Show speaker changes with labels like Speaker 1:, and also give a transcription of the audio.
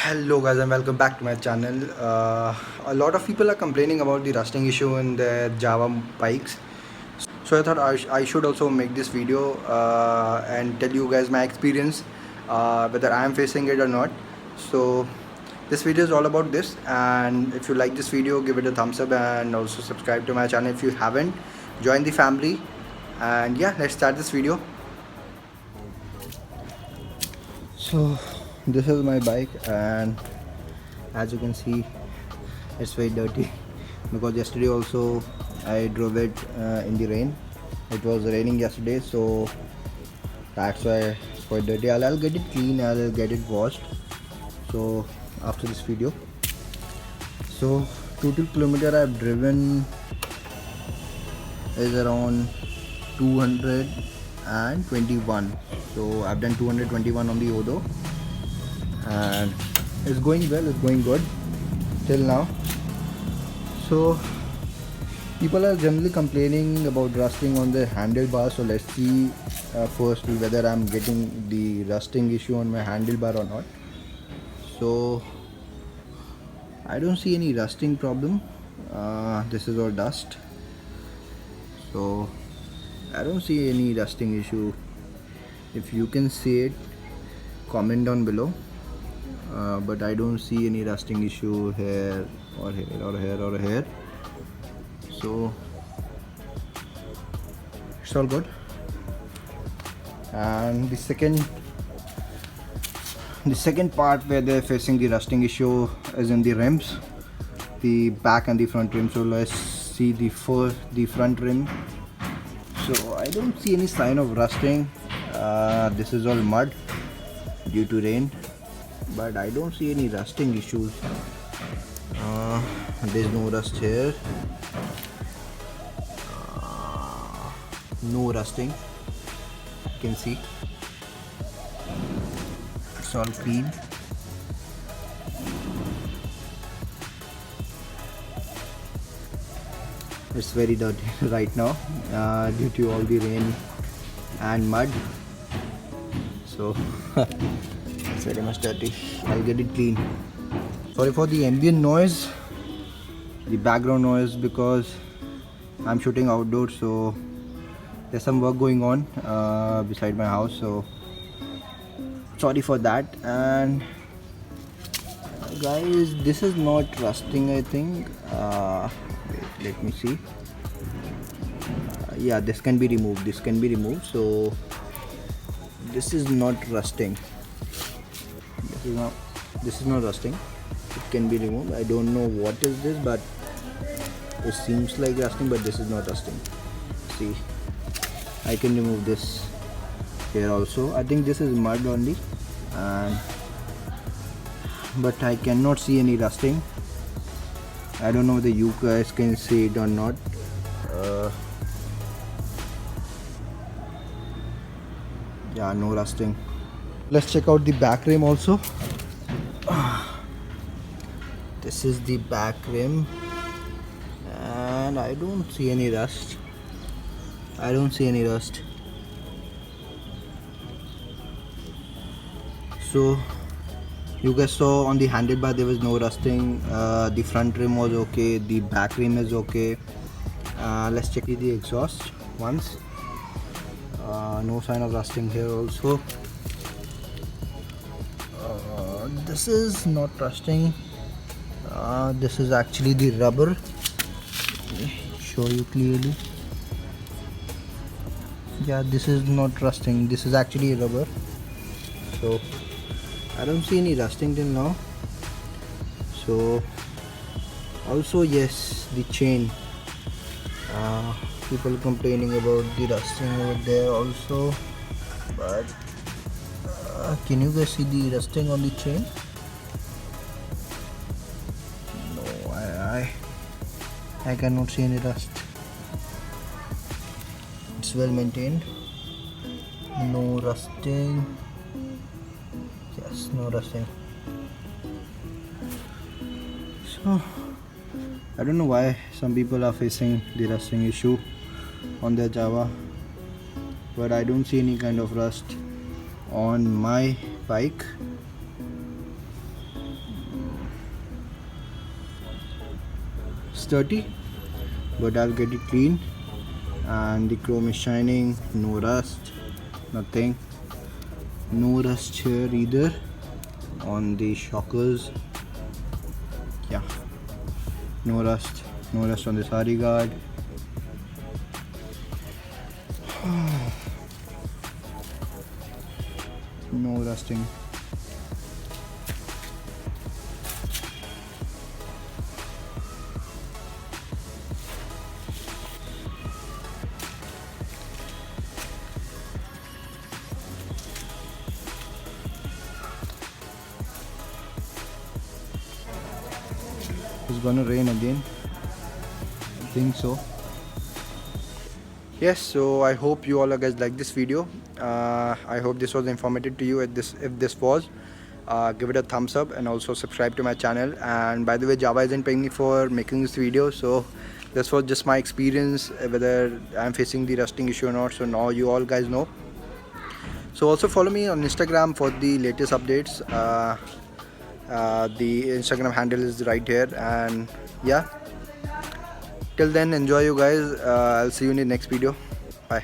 Speaker 1: Hello guys and welcome back to my channel. A lot of people are complaining about the rusting issue in their Java bikes. So I thought I should also make this video and tell you guys my experience, whether I am facing it or not. So this video is all about this, and if you like this video, give it a thumbs up and also subscribe to my channel if you haven't. Join the family, and yeah, let's start this video. So this is my bike, and as you can see it's very dirty because yesterday also I drove it in the rain. It was raining yesterday, so that's why it's quite dirty. I'll get it clean, I'll get it washed, so after this video. So total kilometer I've driven is around 221. So I've done 221 on the Odo, and it's going well, it's going good till now. So people are generally complaining about rusting on the handlebar, so let's see firstly whether I'm getting the rusting issue on my handlebar or not. So I don't see any rusting problem. This is all dust, so I don't see any rusting issue. If you can see it, comment down below. But I don't see any rusting issue here or here or here or here, so it's all good. And the second part where they're facing the rusting issue is in the rims, the back and the front rim. So let's see the front rim. So I don't see any sign of rusting. This is all mud due to rain, but I don't see any rusting issues. There's no rust here. No rusting, you can see it's all clean. It's very dirty right now due to all the rain and mud, so it's very much dirty. I'll get it clean. Sorry for the ambient noise, the background noise, because I'm shooting outdoors, so there's some work going on beside my house, so sorry for that. And guys, this is not rusting, I think. Wait, let me see. Yeah, this can be removed, so this is not rusting. This is not rusting. It can be removed. I don't know what is this, but it seems like rusting, but this is not rusting. See, I can remove this here also. I think this is mud only, but I cannot see any rusting. I don't know whether you guys can see it or not. Yeah, no rusting. Let's check out the back rim also. This is the back rim, and I don't see any rust. So you guys saw on the handlebar there was no rusting. The front rim was okay, the back rim is okay. Let's check the exhaust once. No sign of rusting here also. This is not rusting. This is actually the rubber. Let me show you clearly. Yeah, this is not rusting, this is actually rubber, so I don't see any rusting till now. So also, yes, the chain, people complaining about the rusting over there also, but can you guys see the rusting on the chain? No, I cannot see any rust. It's well maintained. No rusting. Yes, no rusting. So I don't know why some people are facing the rusting issue on their Java, but I don't see any kind of rust on my bike. dirty, but I'll get it clean. And the chrome is shining, no rust, nothing, no rust here either on the shockers. Yeah, no rust on the sari guard. No rusting. It's gonna rain again, I think so. Yes, so I hope you all guys like this video. I hope this was informative to you. If this was, give it a thumbs up and also subscribe to my channel. And by the way, Java isn't paying me for making this video, so this was just my experience, whether I'm facing the rusting issue or not. So now you all guys know. So also follow me on Instagram for the latest updates. The Instagram handle is right here. And yeah, till then, enjoy you guys. I'll see you in the next video. Bye.